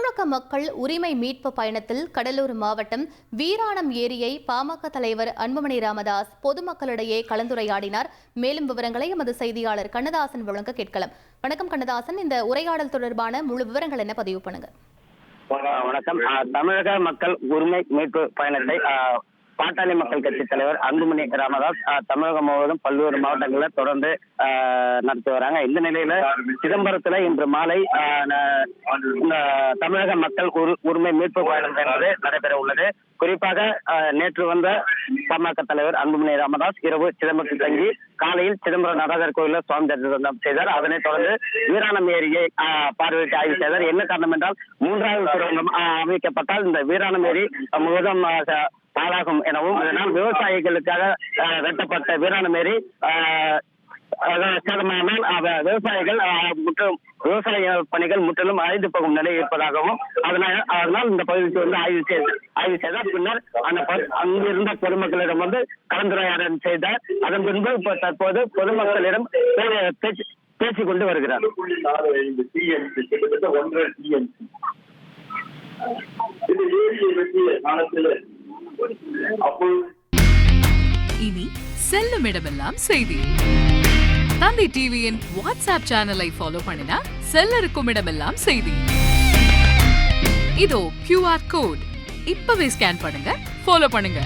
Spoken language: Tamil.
தமிழக மக்கள் உரிமை மீட்பு பயணத்தில் கடலூர் மாவட்டம் வீராணம் ஏரியை பாமக தலைவர் அன்புமணி ராமதாஸ் பொதுமக்களிடையே கலந்துரையாடினார். மேலும் விவரங்களை எமது செய்தியாளர் கண்ணதாசன் வழங்க கேட்கலாம். வணக்கம் கண்ணதாசன், இந்த உரையாடல் தொடர்பான முழு விவரங்கள் என்ன பதிவு பண்ணுங்க. வணக்கம். தமிழக மக்கள் உரிமை மீட்பு பயணத்தை பாட்டாளி மக்கள் கட்சி தலைவர் அன்புமணி ராமதாஸ் தமிழகம் முழுவதும் பல்வேறு மாவட்டங்களில் தொடர்ந்து நடத்தி வராங்க. இந்த நிலையில சிதம்பரத்துல இன்று மாலை தமிழக மக்கள் உரிமை மீட்பு பயணம் என்பது நடைபெற உள்ளது. குறிப்பாக நேற்று வந்த பாமக தலைவர் அன்புமணி ராமதாஸ் இரவு சிதம்பரத்தில் தங்கி காலையில் சிதம்பரம் நடராஜர் கோயிலில் சுவாமி தரிசனம் செய்தார். அதனைத் தொடர்ந்து வீராணம் ஏரியை பார்வையிட்டு ஆய்வு செய்தார். என்ன காரணம் என்றால் 3வது சுரங்கம் அமைக்கப்பட்டால் இந்த வீராணம் ஏரி முழுவதும் பாழாகும் எனவும் அதனால் விவசாயிகளுக்காக வெட்டப்பட்ட வீராணம் ஏரி சேதமானால் விவசாயிகள் மற்றும் விவசாய பணிகள் முற்றிலும் அழிந்து போகும் நிலை இருப்பதாகவும் அதனால் இந்த பகுதிக்கு வந்து ஆய்வு செய்தார். பின்னர் அங்கிருந்த பொதுமக்களிடம் வந்து கலந்துரையாடல் செய்தார். அதன் பின்பு தற்போது பொதுமக்களிடம் பேசிக் கொண்டு வருகிறார். இனி செல்லும் இடமெல்லாம் செய்தி. தந்தை டிவியின் வாட்ஸ்அப் சேனலை ஃபாலோ பண்ணினா செல்ல இருக்கும் இடமெல்லாம் செய்தி. இதோ QR கோட் இப்பவே ஸ்கேன் பண்ணுங்க, ஃபாலோ பண்ணுங்க.